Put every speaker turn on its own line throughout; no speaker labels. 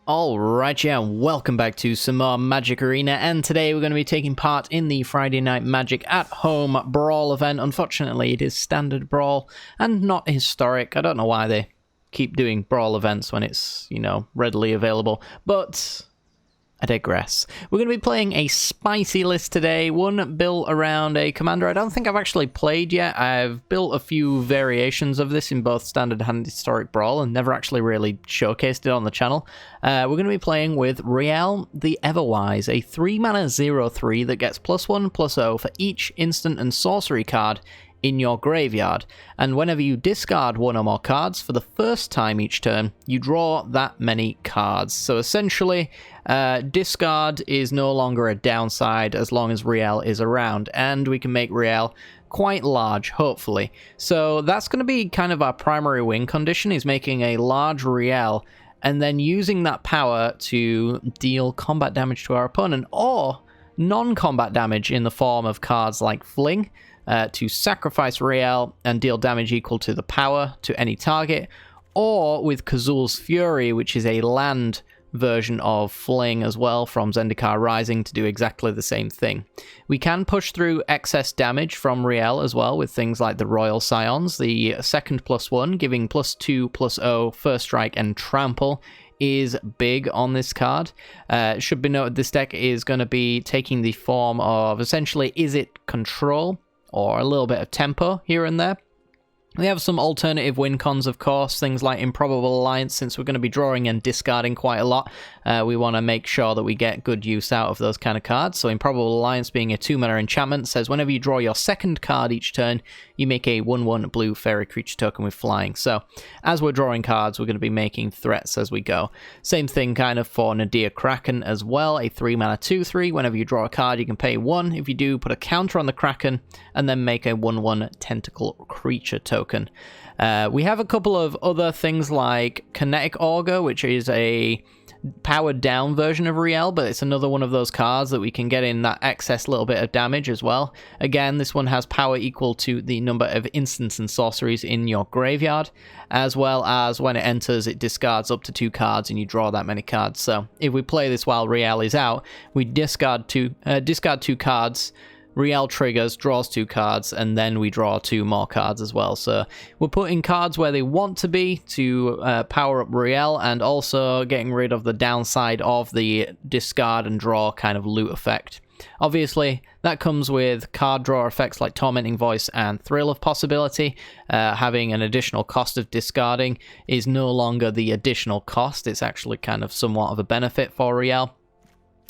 Alright, yeah, welcome back to some more Magic Arena, and today we're going to be taking part in the Friday Night Magic at Home Brawl event. Unfortunately, it is standard Brawl and not historic. I don't know why they keep doing Brawl events when it's, readily available, but I digress. We're going to be playing a spicy list today, one built around a commander I don't think I've actually played yet. I've built a few variations of this in both standard and historic Brawl and never actually really showcased it on the channel. We're going to be playing with Rielle the Everwise, a 3-mana 0/3 that gets +1/+0 for each instant and sorcery card in your graveyard, and whenever you discard one or more cards for the first time each turn, you draw that many cards. So essentially, discard is no longer a downside as long as Rielle is around, and we can make Rielle quite large, hopefully. So that's going to be kind of our primary win condition, is making a large Rielle and then using that power to deal combat damage to our opponent, or non-combat damage in the form of cards like Fling, to sacrifice Rielle and deal damage equal to the power to any target, or with Kazul's Fury, which is a land version of Fling as well from Zendikar Rising, to do exactly the same thing. We can push through excess damage from Rielle as well with things like the Royal Scions. The second +1 giving +2/+0 first strike and trample is big on this card. It should be noted this deck is going to be taking the form of essentially is it control or a little bit of tempo here and there. We have some alternative win cons, of course, things like Improbable Alliance. Since we're going to be drawing and discarding quite a lot, we want to make sure that we get good use out of those kind of cards. So Improbable Alliance, being a 2-mana enchantment, says whenever you draw your second card each turn, you make a 1/1 blue fairy creature token with flying. So as we're drawing cards, we're going to be making threats as we go. Same thing kind of for Nadir Kraken as well, a 3-mana 2/3. Whenever you draw a card, you can pay 1. If you do, put a counter on the Kraken, and then make a 1/1 tentacle creature token. We have a couple of other things like Kinetic Augur, which is a powered down version of Rielle, but it's another one of those cards that we can get in that excess little bit of damage as well. Again, this one has power equal to the number of instants and sorceries in your graveyard, as well as when it enters, it discards up to 2 cards and you draw that many cards. So if we play this while Rielle is out, we discard 2 cards, Rielle triggers, draws 2 cards, and then we draw 2 more cards as well. So we're putting cards where they want to be to power up Rielle, and also getting rid of the downside of the discard and draw kind of loot effect. Obviously, that comes with card draw effects like Tormenting Voice and Thrill of Possibility. Having an additional cost of discarding is no longer the additional cost. It's actually kind of somewhat of a benefit for Rielle.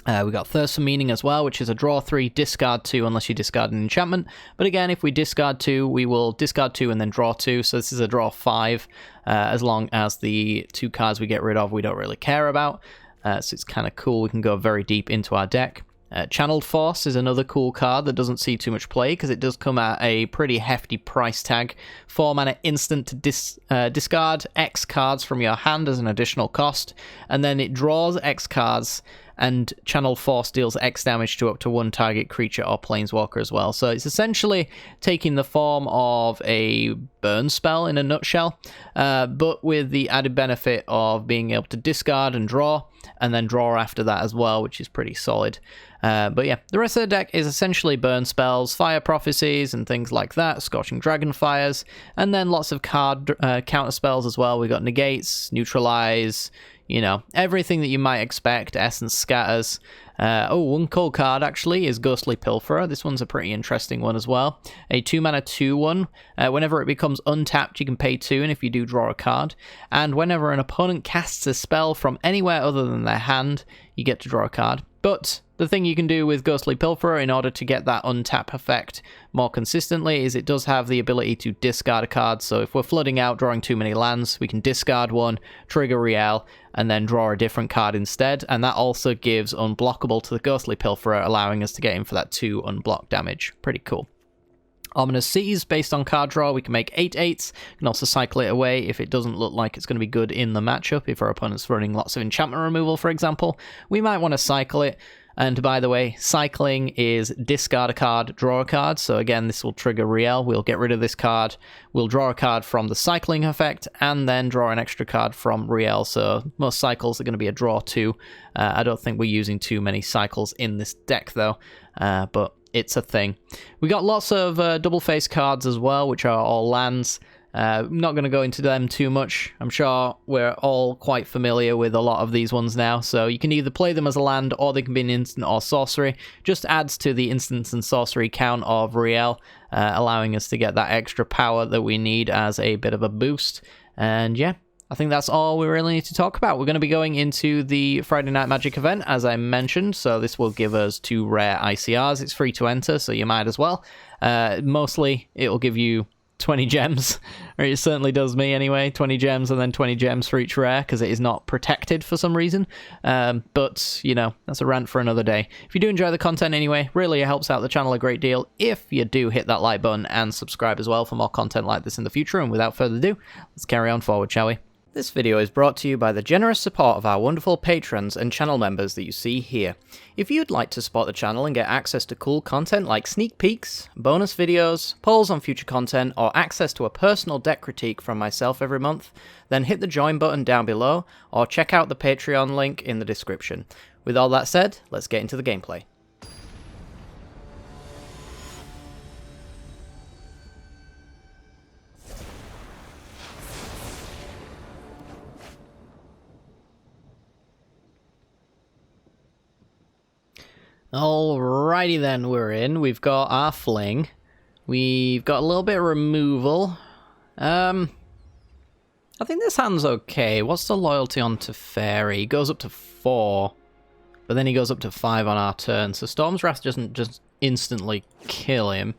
We got Thirst for Meaning as well, which is a draw 3, discard 2 unless you discard an enchantment. But again, if we discard 2, we will discard 2 and then draw 2. So this is a draw 5, as long as the 2 cards we get rid of we don't really care about. So it's kind of cool. We can go very deep into our deck. Channeled Force is another cool card that doesn't see too much play because it does come at a pretty hefty price tag. 4-mana instant to discard X cards from your hand as an additional cost, and then it draws X cards, and Channel Force deals X damage to up to 1 target creature or planeswalker as well. So it's essentially taking the form of a burn spell in a nutshell, but with the added benefit of being able to discard and draw, and then draw after that as well, which is pretty solid. But yeah, the rest of the deck is essentially burn spells, fire prophecies, and things like that, Scorching Dragonfires, and then lots of card counter spells as well. We got Negates, Neutralize, everything that you might expect, Essence Scatters. One cool card actually is Ghostly Pilferer. This one's a pretty interesting one as well. A 2-mana 2/1. Whenever it becomes untapped, you can pay 2, and if you do, draw a card. And whenever an opponent casts a spell from anywhere other than their hand, you get to draw a card. But the thing you can do with Ghostly Pilferer in order to get that untap effect more consistently is it does have the ability to discard a card. So if we're flooding out, drawing too many lands, we can discard one, trigger Rielle, and then draw a different card instead. And that also gives unblockable to the Ghostly Pilferer, allowing us to get in for that 2 unblock damage. Pretty cool. Ominous Seas, based on card draw, we can make 8/8. You can also cycle it away if it doesn't look like it's going to be good in the matchup. If our opponent's running lots of enchantment removal, for example, we might want to cycle it. And by the way, cycling is discard a card, draw a card. So again, this will trigger Rielle. We'll get rid of this card. We'll draw a card from the cycling effect and then draw an extra card from Rielle. So most cycles are going to be a draw too. I don't think we're using too many cycles in this deck though, but it's a thing. We got lots of double face cards as well, which are all lands. I'm not going to go into them too much. I'm sure we're all quite familiar with a lot of these ones now, so you can either play them as a land or they can be an instant or sorcery. Just adds to the instants and sorcery count of Rielle, allowing us to get that extra power that we need as a bit of a boost. And yeah, I think that's all we really need to talk about. We're going to be going into the Friday Night Magic event, as I mentioned, so this will give us 2 rare ICRs. It's free to enter, so you might as well. Mostly, it will give you 20 gems, or it certainly does me anyway, 20 gems and then 20 gems for each rare, because it is not protected for some reason, but, you know, that's a rant for another day. If you do enjoy the content anyway, really it helps out the channel a great deal if you do hit that like button and subscribe as well for more content like this in the future, and without further ado, let's carry on forward, shall we? This video is brought to you by the generous support of our wonderful patrons and channel members that you see here. If you'd like to support the channel and get access to cool content like sneak peeks, bonus videos, polls on future content, or access to a personal deck critique from myself every month, then hit the join button down below, or check out the Patreon link in the description. With all that said, let's get into the gameplay. Alrighty then, we're in. We've got our fling. We've got a little bit of removal. I think this hand's okay. What's the loyalty on Teferi? He goes up to 4, but then he goes up to 5 on our turn. So Storm's Wrath doesn't just instantly kill him.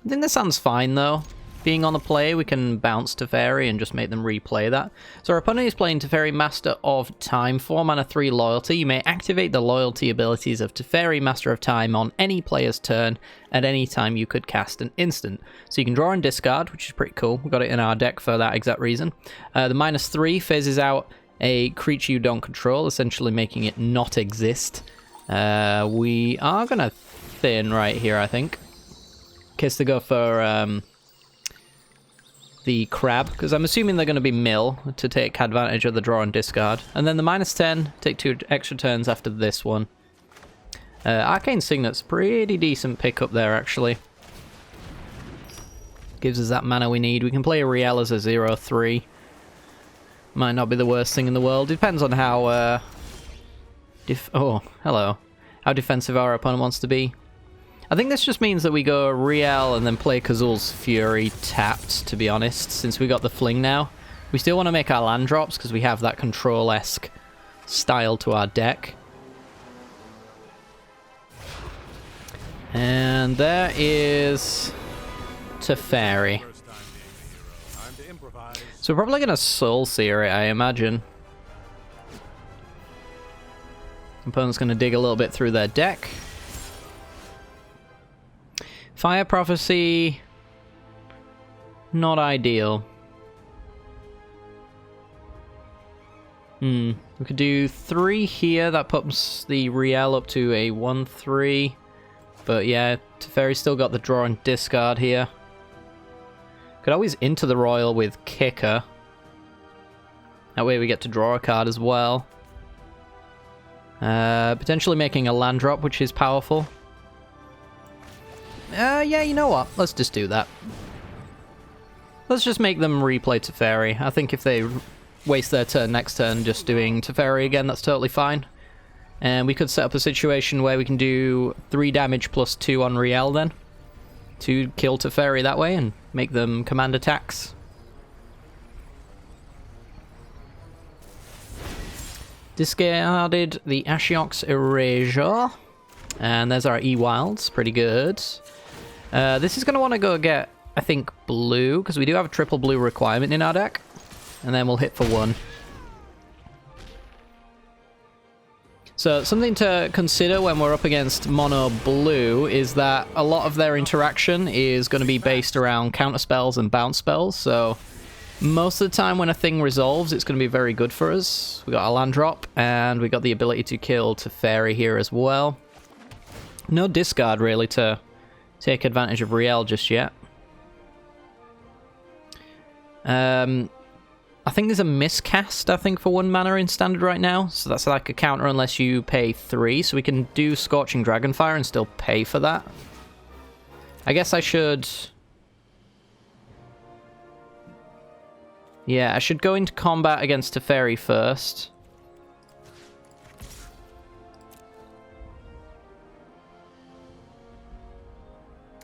I think this hand's fine though. Being on the play, we can bounce Teferi and just make them replay that. So our opponent is playing Teferi Master of Time, 4 mana 3 loyalty. You may activate the loyalty abilities of Teferi Master of Time on any player's turn at any time you could cast an instant. So you can draw and discard, which is pretty cool. We've got it in our deck for that exact reason. The -3 phases out a creature you don't control, essentially making it not exist. We are going to thin right here, I think. In case they go for the crab, because I'm assuming they're going to be mill to take advantage of the draw and discard. And then the -10, take 2 extra turns after this one. Arcane Signet's pretty decent pickup there, actually. Gives us that mana we need. We can play a Rielle as a 0/3. Might not be the worst thing in the world. Depends on how... oh, hello. How defensive our opponent wants to be. I think this just means that we go Rielle and then play Kazul's Fury tapped, to be honest, since we got the fling now. We still want to make our land drops because we have that control-esque style to our deck. And there is Teferi. So we're probably going to Soul Seer it, I imagine. Opponent's going to dig a little bit through their deck. Fire Prophecy, not ideal. We could do 3 here, that puts the Rielle up to a 1/3. But yeah, Teferi's still got the draw and discard here. Could always into the Royal with Kicker. That way we get to draw a card as well. Potentially making a land drop, which is powerful. Yeah, you know what? Let's just do that. Let's just make them replay Teferi. I think if they waste their turn next turn just doing Teferi again, that's totally fine. And we could set up a situation where we can do 3 damage plus 2 on Rielle then. To kill Teferi that way and make them command attacks. Discarded the Ashiok's Erasure. And there's our E-Wilds. Pretty good. This is going to want to go get, I think, blue, because we do have a triple blue requirement in our deck. And then we'll hit for 1. So something to consider when we're up against mono blue is that a lot of their interaction is going to be based around counter spells and bounce spells. So Most of the time when a thing resolves, it's going to be very good for us. We got a land drop, and we got the ability to kill Teferi here as well. No discard, really, to take advantage of Rielle just yet. I think there's a miscast, I think, for 1 mana in Standard right now. So that's like a counter unless you pay 3. So we can do Scorching Dragonfire and still pay for that. I guess I should... Yeah, I should go into combat against Teferi first.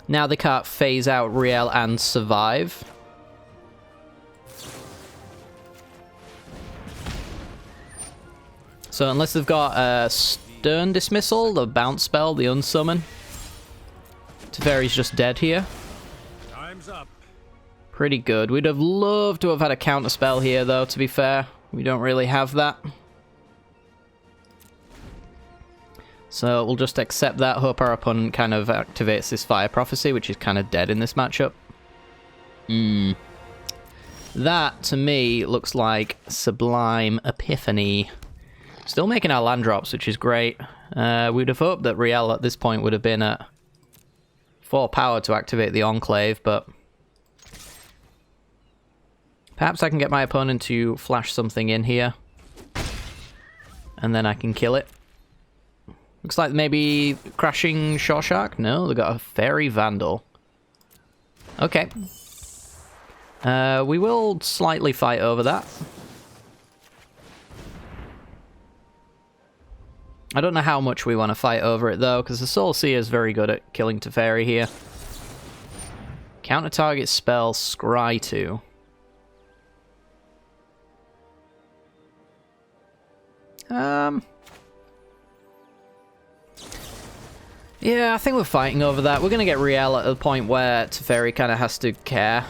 Now they can't phase out Rielle and survive. So unless they've got a Stern Dismissal, the bounce spell, the unsummon, Teferi's just dead here.
Time's up.
Pretty good. We'd have loved to have had a counter spell here, though, to be fair. We don't really have that. So we'll just accept that. Hope our opponent kind of activates this Fire Prophecy, which is kind of dead in this matchup. That, to me, looks like Sublime Epiphany. Still making our land drops, which is great. We'd have hoped that Rielle at this point would have been at 4 power to activate the Enclave, but... Perhaps I can get my opponent to flash something in here. And then I can kill it. Looks like maybe Crashing Shore Shark? No, they got a Fairy Vandal. Okay. We will slightly fight over that. I don't know how much we want to fight over it, though, because the Soul Seer is very good at killing Teferi here. Counter target spell, Scry 2. Yeah, I think we're fighting over that. We're going to get Rielle at a point where Teferi kind of has to care.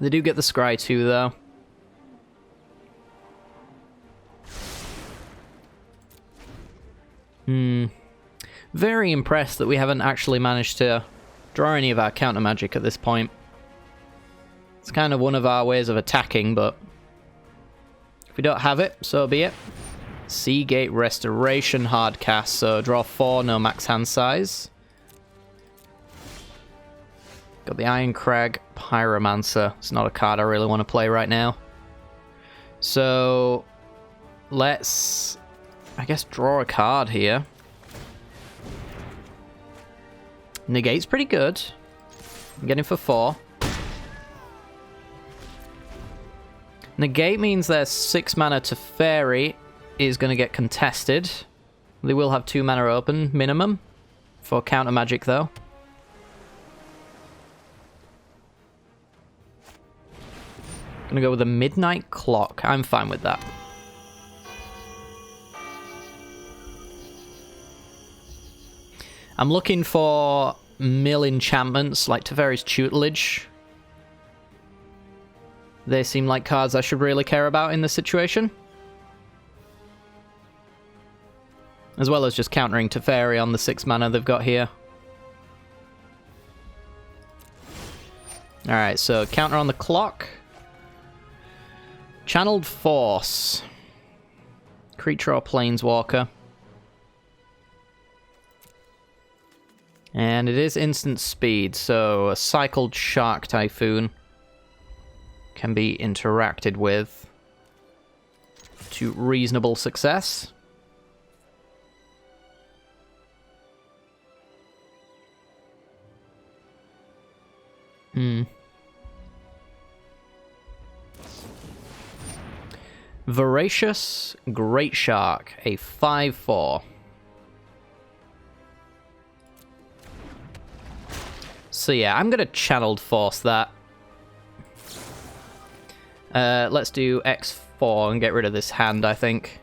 They do get the Scry 2, though. Very impressed that we haven't actually managed to draw any of our counter magic at this point. It's kind of one of our ways of attacking, but if we don't have it, so be it. Seagate Restoration, hard cast, so draw 4, no max hand size. Got the Iron Crag Pyromancer. It's not a card I really want to play right now. So let's, I guess, draw a card here. Negate's pretty good. I'm getting for 4. Negate means their 6 mana Teferi is going to get contested. They will have 2 mana open, minimum, for counter magic, though. Gonna go with a Midnight Clock. I'm fine with that. I'm looking for mill enchantments, like Teferi's Tutelage. They seem like cards I should really care about in this situation. As well as just countering Teferi on the 6 mana they've got here. Alright, so counter on the clock. Channeled Force. Creature or Planeswalker. And it is instant speed, so a cycled Shark Typhoon can be interacted with to reasonable success. Voracious Great Shark, a 5/4. So yeah, I'm gonna Channeled Force that. Let's do X4 and get rid of this hand, I think.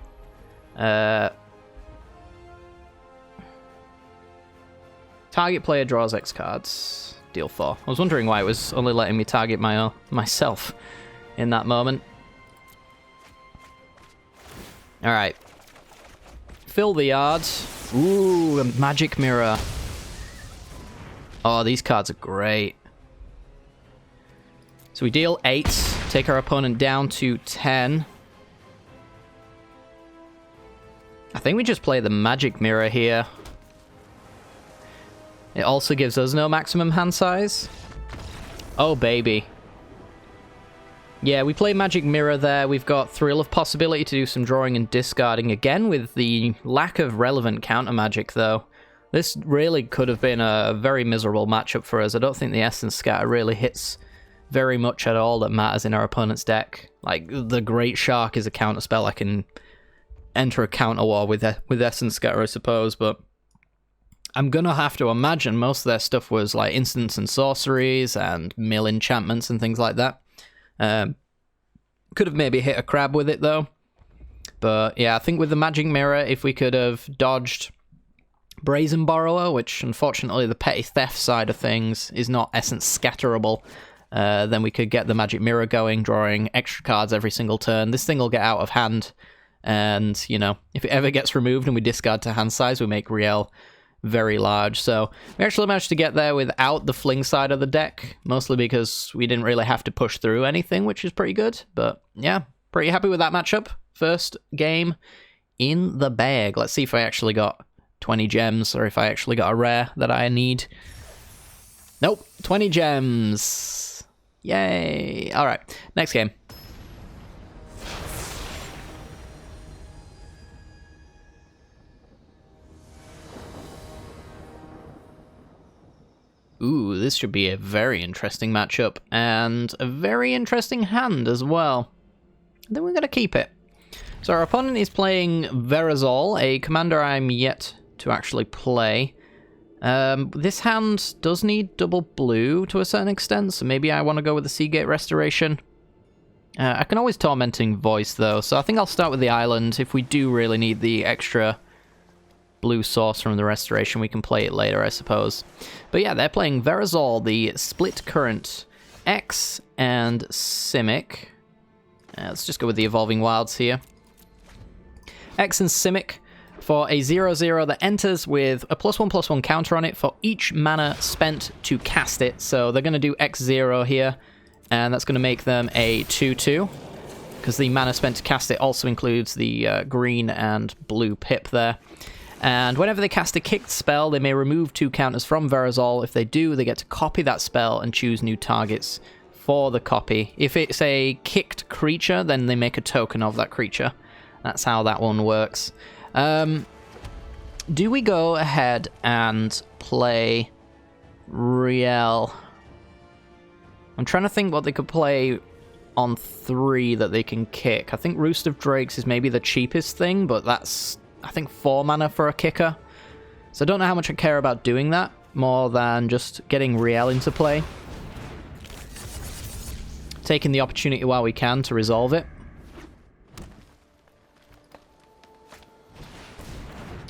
Target player draws X cards. Deal 4. I was wondering why it was only letting me target myself in that moment. Alright. Fill the yard. Ooh, a Magic Mirror. Oh, these cards are great. So we deal 8, take our opponent down to 10. I think we just play the Magic Mirror here. It also gives us no maximum hand size. Oh, baby. Yeah, we play Magic Mirror there. We've got Thrill of Possibility to do some drawing and discarding. Again, with the lack of relevant counter magic, though. This really could have been a very miserable matchup for us. I don't think the Essence Scatter really hits very much at all that matters in our opponent's deck. Like, the Great Shark is a counter spell. I can enter a counter war with Essence Scatter, I suppose, but I'm gonna have to imagine most of their stuff was like instants and sorceries and mill enchantments and things like that. Could have maybe hit a crab with it, though. But yeah, I think with the Magic Mirror, if we could have dodged Brazen Borrower, which unfortunately the petty theft side of things is not Essence Scatterable, then we could get the Magic Mirror going, drawing extra cards every single turn. This thing will get out of hand, and, you know, if it ever gets removed and we discard to hand size, we make Rielle very large. So we actually managed to get there without the fling side of the deck, mostly because we didn't really have to push through anything, which is pretty good. But yeah, pretty happy with that matchup. First game in the bag. Let's see if I actually got 20 gems, or if I actually got a rare that I need. Nope, 20 gems. Yay. All right, next game. Ooh, this should be a very interesting matchup, and a very interesting hand as well. Then we're going to keep it. So our opponent is playing Verazol, a commander I'm yet to actually play. This hand does need double blue to a certain extent, so maybe I want to go with the Seagate Restoration. I can always Tormenting Voice, though, so I think I'll start with the island. If we do really need the extra blue source from the Restoration, we can play it later, I suppose. But yeah, they're playing Verazol, the Split Current X and Simic. Let's just go with the Evolving Wilds here. X and Simic for a 0/0 that enters with a +1/+1 counter on it for each mana spent to cast it. So they're going to do X0 here, and that's going to make them a 2/2, because the mana spent to cast it also includes the green and blue pip there. And whenever they cast a kicked spell, they may remove 2 counters from Verazol. If they do, they get to copy that spell and choose new targets for the copy. If it's a kicked creature, then they make a token of that creature. That's how that one works. Do we go ahead and play Rielle? I'm trying to think what they could play on 3 that they can kick. I think Roost of Drakes is maybe the cheapest thing, but that's, I think, 4 mana for a kicker. So I don't know how much I care about doing that, more than just getting Rielle into play. Taking the opportunity while we can to resolve it.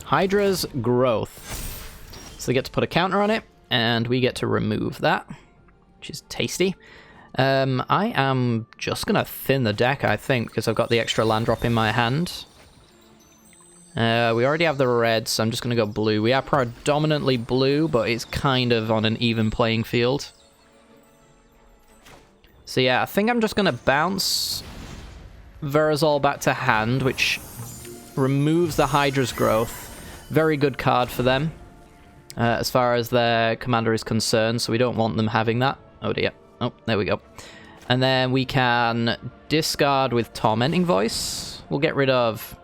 Hydra's Growth. So they get to put a counter on it, and we get to remove that, which is tasty. I am just going to thin the deck, I think, because I've got the extra land drop in my hand. We already have the red, so I'm just going to go blue. We are predominantly blue, but it's kind of on an even playing field. So yeah, I think I'm just going to bounce Verazol back to hand, which removes the Hydra's Growth. Very good card for them, as far as their commander is concerned, so we don't want them having that. Oh dear. Oh, there we go. And then we can discard with Tormenting Voice. We'll get rid of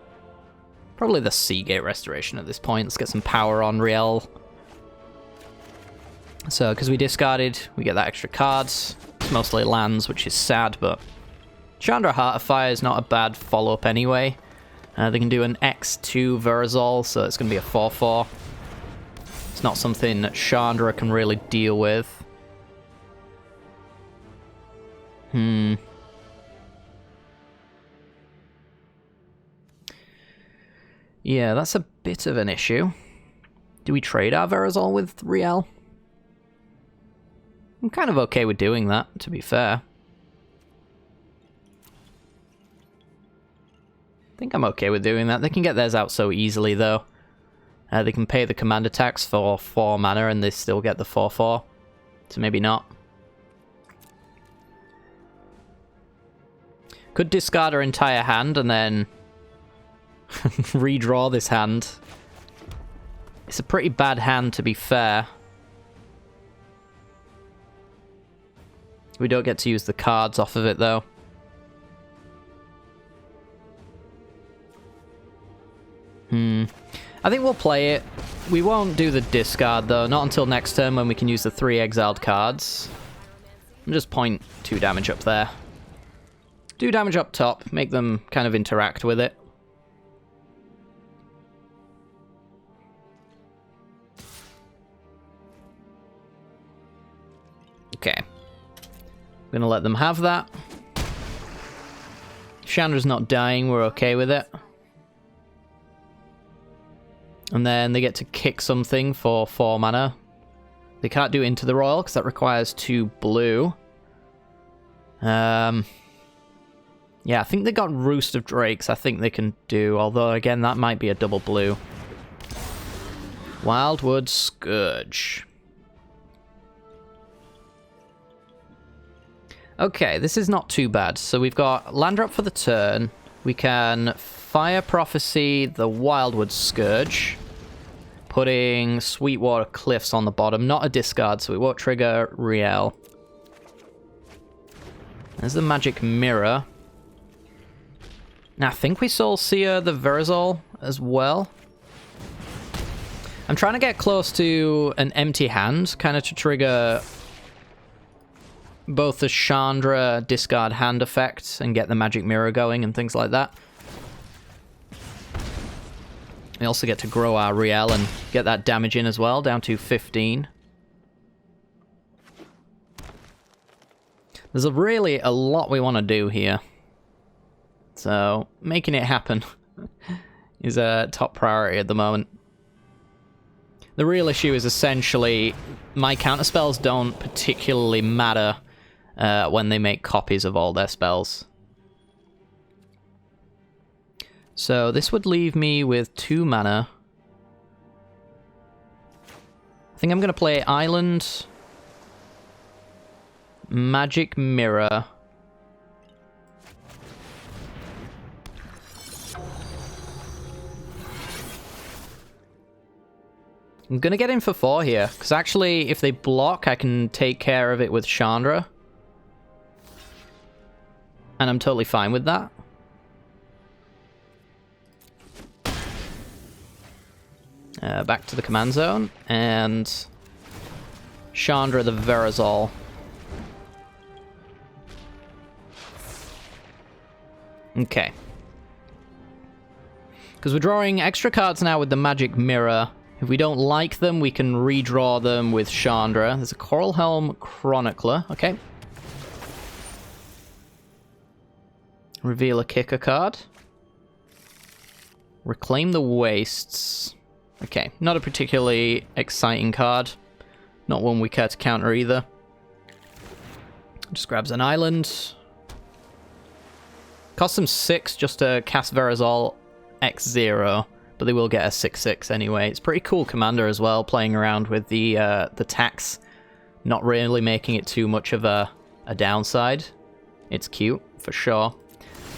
probably the Seagate Restoration at this point. Let's get some power on Rielle. So, because we discarded, we get that extra cards. It's mostly lands, which is sad, but Chandra Heart of Fire is not a bad follow-up anyway. They can do an X2 Verazol, so it's going to be a 4/4. It's not something that Chandra can really deal with. Yeah, that's a bit of an issue. Do we trade our Verazol with Rielle? I'm kind of okay with doing that, to be fair. I think I'm okay with doing that. They can get theirs out so easily, though. They can pay the commander tax for 4 mana, and they still get the 4/4. So maybe not. Could discard our entire hand and then redraw this hand. It's a pretty bad hand, to be fair. We don't get to use the cards off of it, though. I think we'll play it. We won't do the discard, though. Not until next turn when we can use the 3 exiled cards. And just point 2 damage up there. 2 damage up top. Make them kind of interact with it. Okay. I'm going to let them have that. If Chandra's not dying, we're okay with it. And then they get to kick something for 4 mana. They can't do Into the Royal because that requires 2 blue. Yeah, I think they got Roost of Drakes. I think they can do, although again, that might be a double blue. Wildwood Scourge. Okay, this is not too bad. So we've got land drop for the turn. We can Fire Prophecy the Wildwood Scourge, putting Sweetwater Cliffs on the bottom. Not a discard, so it won't trigger Rielle. There's the Magic Mirror. Now, I think we Soul Seer the Verazol as well. I'm trying to get close to an empty hand, kind of to trigger both the Chandra discard hand effect and get the Magic Mirror going and things like that. We also get to grow our Rielle and get that damage in as well, down to 15. There's really a lot we want to do here. So, making it happen is a top priority at the moment. The real issue is essentially my counterspells don't particularly matter when they make copies of all their spells. So this would leave me with 2 mana. I think I'm going to play Island, Magic Mirror, I'm going to get in for 4 here, because actually if they block I can take care of it with Chandra. And I'm totally fine with that. Back to the command zone, and Chandra the Verazol. Okay. Because we're drawing extra cards now with the Magic Mirror. If we don't like them, we can redraw them with Chandra. There's a Coral Helm Chronicler. Okay. Reveal a kicker card. Reclaim the Wastes. Okay, not a particularly exciting card. Not one we care to counter either. Just grabs an island. Costs them 6 just to cast Verazol X0, but they will get a 6/6 anyway. It's pretty cool commander as well, playing around with the tax, not really making it too much of a downside. It's cute, for sure.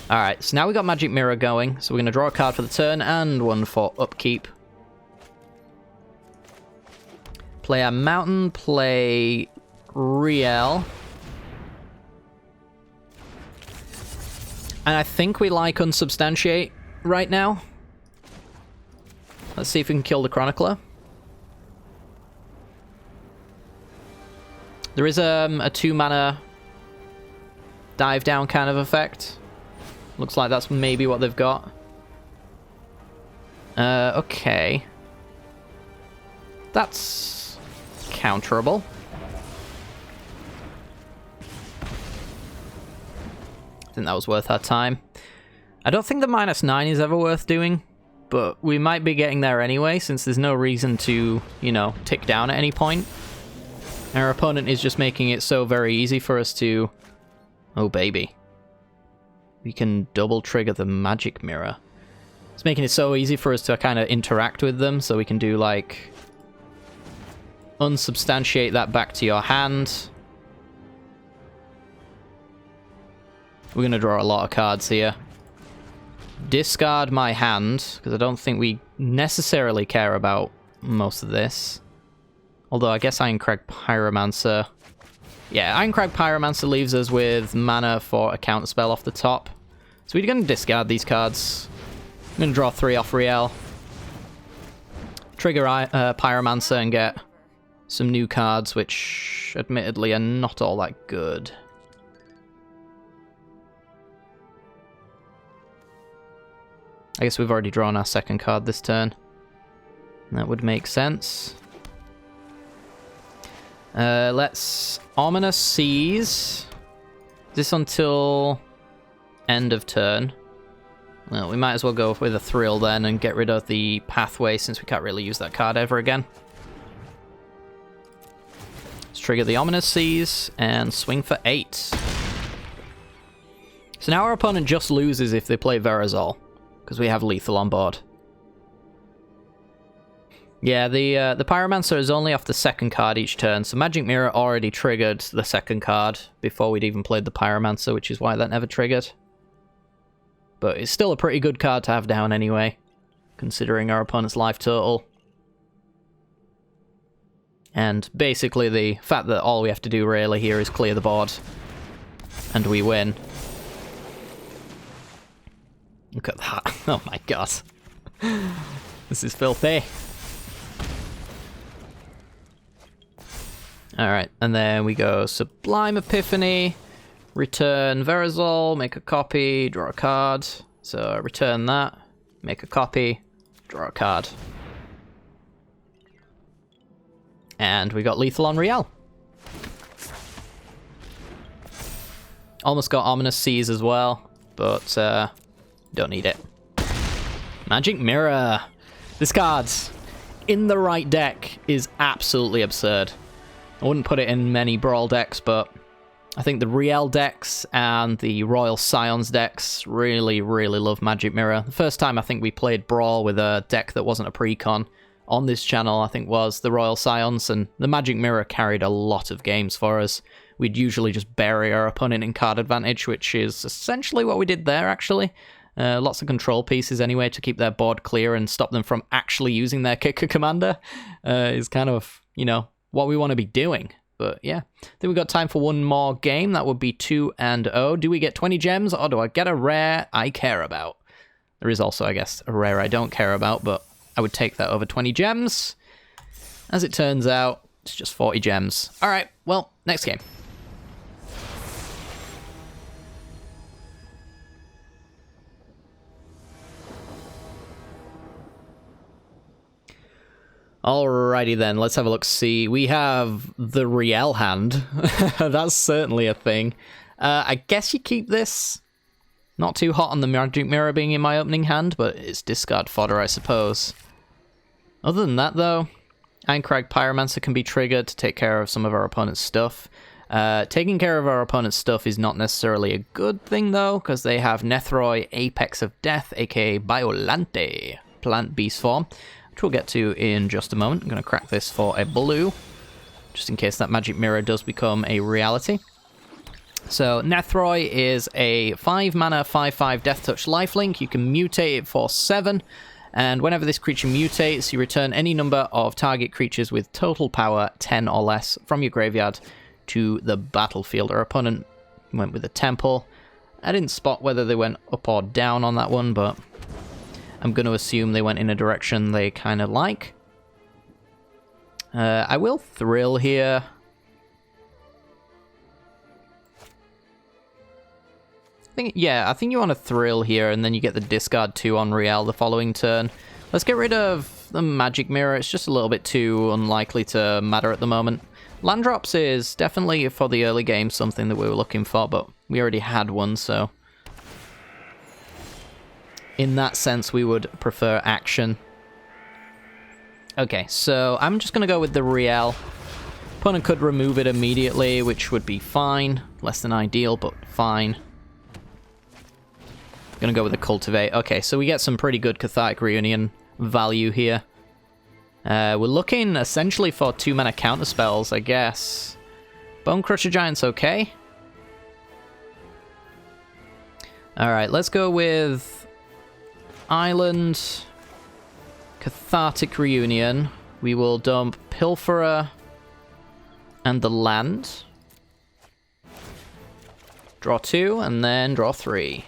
Alright, so now we got Magic Mirror going, so we're going to draw a card for the turn and one for upkeep. Play a mountain, play Rielle. And I think we like Unsubstantiate right now. Let's see if we can kill the Chronicler. There is a 2 mana dive down kind of effect. Looks like that's maybe what they've got. Okay. That's counterable. I think that was worth our time. I don't think the -9 is ever worth doing, but we might be getting there anyway, since there's no reason to, you know, tick down at any point. Our opponent is just making it so very easy for us to... Oh, baby. We can double trigger the Magic Mirror. It's making it so easy for us to kind of interact with them, so we can do, like... Unsubstantiate that back to your hand. We're going to draw a lot of cards here. Discard my hand, because I don't think we necessarily care about most of this. Although I guess Ironcrag Pyromancer... Yeah, Ironcrag Pyromancer leaves us with mana for a counterspell off the top. So we're going to discard these cards. I'm going to draw 3 off Rielle. Trigger Pyromancer and get some new cards, which admittedly are not all that good. I guess we've already drawn our second card this turn. That would make sense. Let's Ominous Seas. Is this until end of turn? Well, we might as well go with a Thrill then and get rid of the pathway since we can't really use that card ever again. Let's trigger the Ominous Seas and swing for 8. So now our opponent just loses if they play Verazol, because we have lethal on board. Yeah, the Pyromancer is only off the second card each turn, so Magic Mirror already triggered the second card before we'd even played the Pyromancer, which is why that never triggered. But it's still a pretty good card to have down anyway, considering our opponent's life total. And basically the fact that all we have to do really here is clear the board, and we win. Look at that. Oh my god. This is filthy. Alright, and then we go Sublime Epiphany, return Verazol, make a copy, draw a card. So return that, make a copy, draw a card. And we got lethal on Rielle. Almost got Ominous Seas as well, but don't need it. Magic Mirror. This card, in the right deck, is absolutely absurd. I wouldn't put it in many Brawl decks, but I think the Rielle decks and the Royal Scions decks really, really love Magic Mirror. The first time I think we played Brawl with a deck that wasn't a precon on this channel, I think, was the Royal Scions, and the Magic Mirror carried a lot of games for us. We'd usually just bury our opponent in card advantage, which is essentially what we did there, actually. Lots of control pieces anyway to keep their board clear and stop them from actually using their kicker commander is kind of, you know, what we want to be doing. But yeah, I think we've got time for one more game. That would be 2-0. Do we get 20 gems or do I get a rare I care about? There is also, I guess, a rare I don't care about, but I would take that over 20 gems. As it turns out, it's just 40 gems. All right, well, next game. Alrighty then, let's have a look-see. We have the Rielle hand. That's certainly a thing. I guess you keep this. Not too hot on the Magic Mirror being in my opening hand, but it's discard fodder, I suppose. Other than that, though, Ironcrag Pyromancer can be triggered to take care of some of our opponent's stuff. Taking care of our opponent's stuff is not necessarily a good thing, though, because they have Nethroi, Apex of Death, aka Biolante, plant beast form, which we'll get to in just a moment. I'm going to crack this for a blue, just in case that Magic Mirror does become a reality. So, Nethroi is a 5-mana, 5/5 Death Touch lifelink. You can mutate it for 7, and whenever this creature mutates, you return any number of target creatures with total power 10 or less from your graveyard to the battlefield. Our opponent went with a Temple. I didn't spot whether they went up or down on that one, but I'm going to assume they went in a direction they kind of like. I will Thrill here. I think you want to Thrill here, and then you get the discard 2 on Rielle the following turn. Let's get rid of the Magic Mirror. It's just a little bit too unlikely to matter at the moment. Land drops is definitely, for the early game, something that we were looking for, but we already had one, so in that sense, we would prefer action. Okay, so I'm just going to go with the Rielle. Opponent could remove it immediately, which would be fine. Less than ideal, but fine. Gonna go with the Cultivate. Okay, so we get some pretty good Cathartic Reunion value here. We're looking essentially for 2-mana counterspells, I guess. Bone Crusher Giant's okay. Alright, let's go with Island, Cathartic Reunion. We will dump Pilferer and the land. Draw 2, and then draw 3.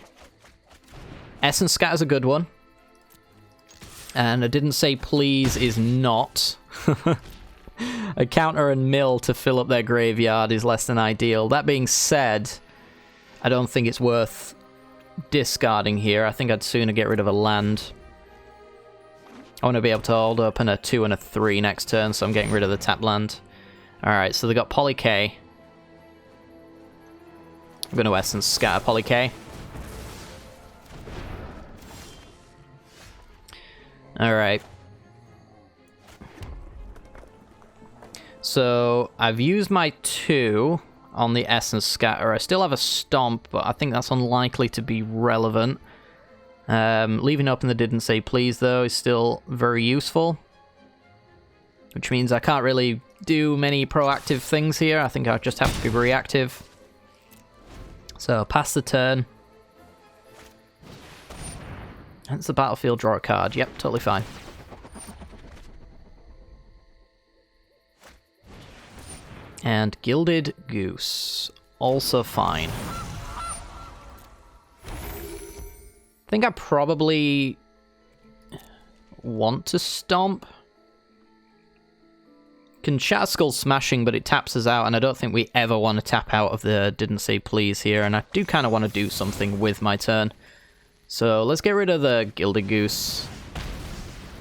Essence Scatter's a good one. And I didn't say please is not. A counter and mill to fill up their graveyard is less than ideal. That being said, I don't think it's worth discarding here. I think I'd sooner get rid of a land. I want to be able to hold up a 2 and a 3 next turn, so I'm getting rid of the tap land. Alright, so they got Poly K. I'm going to Essence Scatter Poly K. Alright. So, I've used my 2 on the Essence Scatter. I still have a Stomp, but I think that's unlikely to be relevant. Leaving open the Didn't Say Please, though, is still very useful. Which means I can't really do many proactive things here. I think I just have to be reactive. So, pass the turn. Enter the battlefield, draw a card. Yep, totally fine. And Gilded Goose. Also fine. I think I probably want to Stomp. Can Shatterskull Smashing, but it taps us out, and I don't think we ever want to tap out of the Didn't Say Please here, and I do kind of want to do something with my turn. So let's get rid of the Gilded Goose.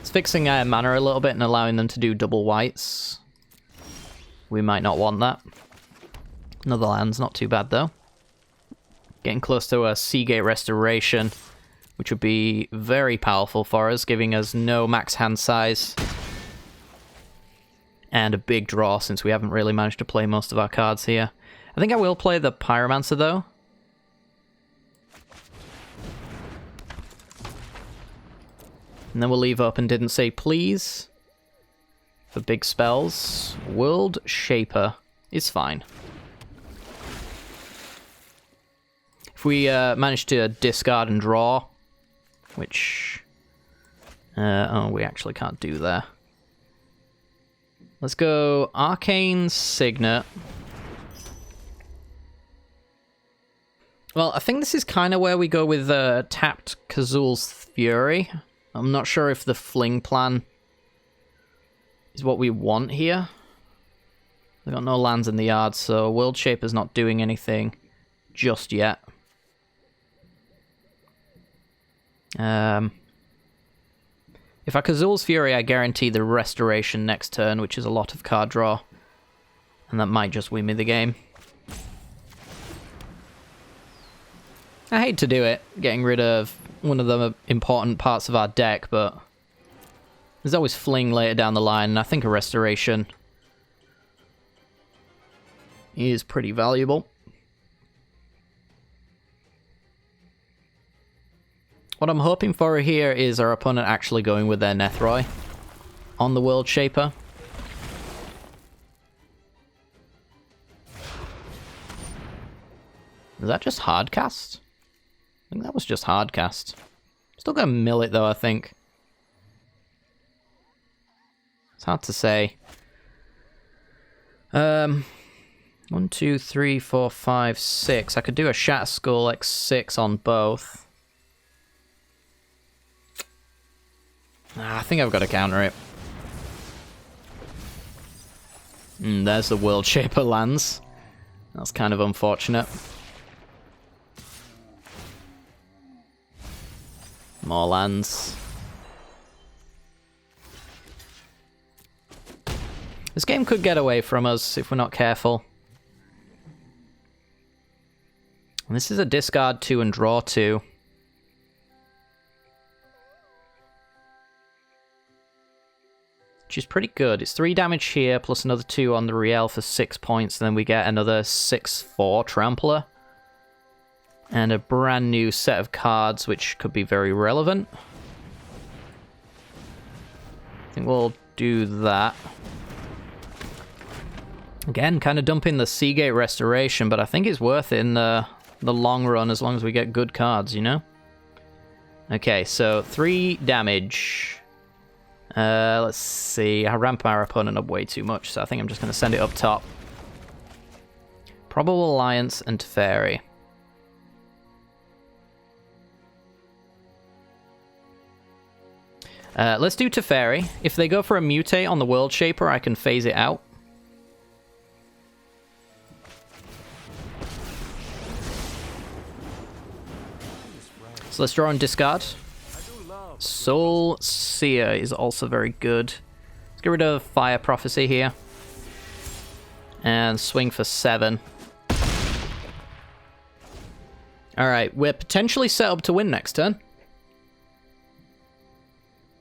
It's fixing our mana a little bit and allowing them to do double whites. We might not want that. Another land's not too bad, though. Getting close to a Seagate Restoration, which would be very powerful for us, giving us no max hand size. And a big draw, since we haven't really managed to play most of our cards here. I think I will play the Pyromancer, though. And then we'll leave open Didn't Say Please. For big spells, World Shaper is fine. If we manage to discard and draw, which... oh, we actually can't do there. Let's go Arcane Signet. Well, I think this is kind of where we go with tapped Kazul's Fury. I'm not sure if the Fling plan is what we want here. We've got no lands in the yard, so World Shaper's not doing anything just yet. If I Kazul's Fury, I guarantee the Restoration next turn, which is a lot of card draw. And that might just win me the game. I hate to do it, getting rid of one of the important parts of our deck, but there's always Fling later down the line, and I think a Restoration is pretty valuable. What I'm hoping for here is our opponent actually going with their Nethroy on the World Shaper. Is that just Hardcast? I think that was just Hardcast. Still gonna mill it though, I think. It's hard to say. 1, 2, 3, 4, 5, 6. I could do a Shatterskull X6 on both. I think I've got to counter it. There's the World Shaper lands. That's kind of unfortunate. More lands. This game could get away from us if we're not careful. And this is a discard 2 and draw 2. Which is pretty good. It's 3 damage here, plus another 2 on the Rielle for 6 points, and then we get another 6/4 Trampler. And a brand new set of cards, which could be very relevant. I think we'll do that. Again, kind of dumping the Seagate Restoration, but I think it's worth it in the the long run as long as we get good cards, you know? Okay, so 3 damage. Let's see. I ramped our opponent up way too much, so I think I'm just going to send it up top. Probable Alliance and Teferi. Let's do Teferi. If they go for a mutate on the World Shaper, I can phase it out. So let's draw and discard. Soul Seer is also very good. Let's get rid of Fire Prophecy here. And swing for 7. Alright, we're potentially set up to win next turn.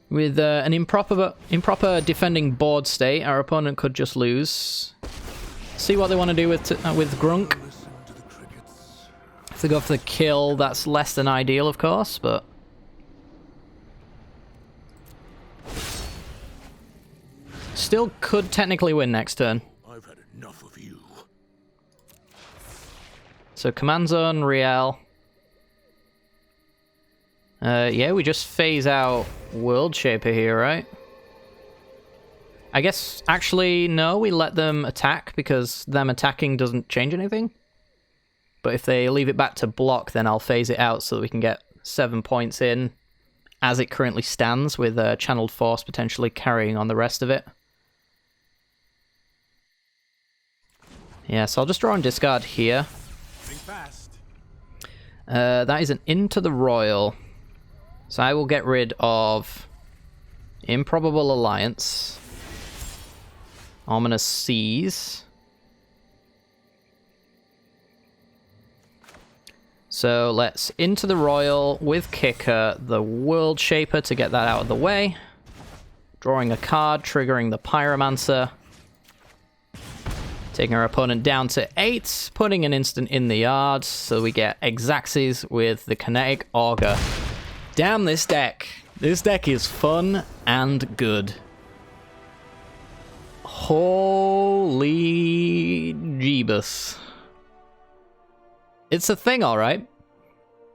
With an improper defending board state, our opponent could just lose. See what they want to do with Grunk. If they go for the kill, that's less than ideal, of course, but... Still could technically win next turn.
I've had enough of you.
So Command Zone, Rielle. Yeah, we just phase out World Shaper here, right? I guess, actually, no, we let them attack because them attacking doesn't change anything. But if they leave it back to block, then I'll phase it out so that we can get 7 points in as it currently stands, with Channeled Force potentially carrying on the rest of it. Yeah, so I'll just draw and discard here.
Think fast.
That is an Into the Royal. So I will get rid of Improbable Alliance, Ominous Seas. So let's Into the Royal with Kicker, the World Shaper to get that out of the way. Drawing a card, triggering the Pyromancer. Taking our opponent down to 8, putting an instant in the yard, so we get Exaxes with the Kinetic Augur. Damn this deck. This deck is fun and good. Holy Jeebus. It's a thing, alright.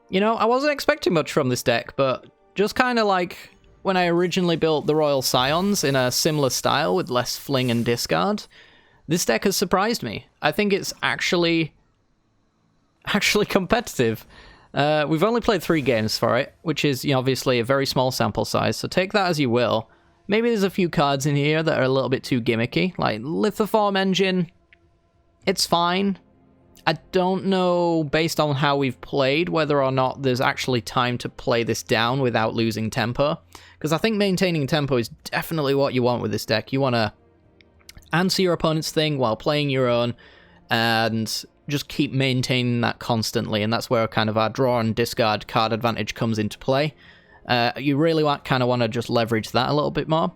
You know, I wasn't expecting much from this deck, but just kind of like when I originally built the Royal Scions in a similar style with less fling and discard, this deck has surprised me. I think it's actually competitive. We've only played 3 games for it, which is, you know, obviously a very small sample size, so take that as you will. Maybe there's a few cards in here that are a little bit too gimmicky, like Lithoform Engine. It's fine. I don't know, based on how we've played, whether or not there's actually time to play this down without losing tempo, because I think maintaining tempo is definitely what you want with this deck. You want to answer your opponent's thing while playing your own, and just keep maintaining that constantly, and that's where kind of our draw and discard card advantage comes into play. You really kind of want to just leverage that a little bit more.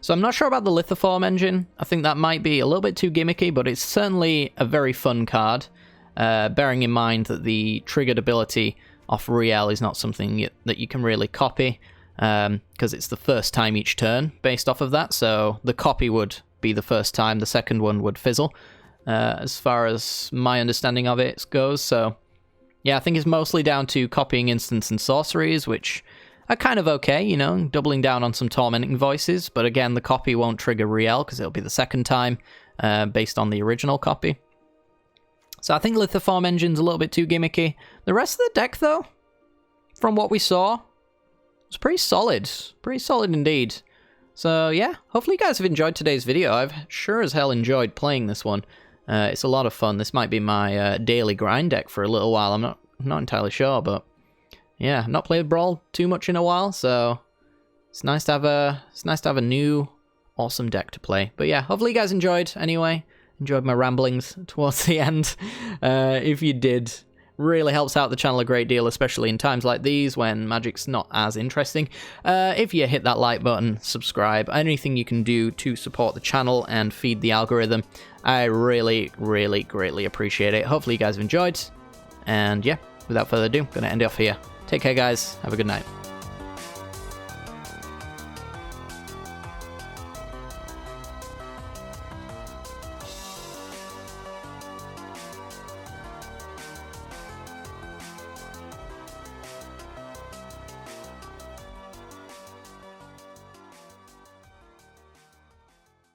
So I'm not sure about the Lithoform Engine. I think that might be a little bit too gimmicky, but it's certainly a very fun card, bearing in mind that the triggered ability off Rielle is not something that you can really copy, because it's the first time each turn based off of that, so the copy would be the first time, the second one would fizzle, as far as my understanding of it goes. So yeah, I think it's mostly down to copying instants and sorceries, which are kind of okay, you know, doubling down on some Tormenting Voices, but again, the copy won't trigger Rielle because it'll be the second time, based on the original copy. So I think Lithoform Engine's a little bit too gimmicky. The rest of the deck, though, from what we saw, was pretty solid. Pretty solid indeed. So yeah, hopefully you guys have enjoyed today's video. I've sure as hell enjoyed playing this one. It's a lot of fun. This might be my daily grind deck for a little while. I'm not entirely sure, but yeah, I've not played Brawl too much in a while, so it's nice to have a new awesome deck to play. But yeah, hopefully you guys enjoyed anyway. Enjoyed my ramblings towards the end. If you did, really helps out the channel a great deal, especially in times like these when Magic's not as interesting. If you hit that like button, subscribe, anything you can do to support the channel and feed the algorithm, I really, really greatly appreciate it. Hopefully you guys have enjoyed, and yeah, without further ado, I'm going to end it off here. Take care, guys. Have a good night.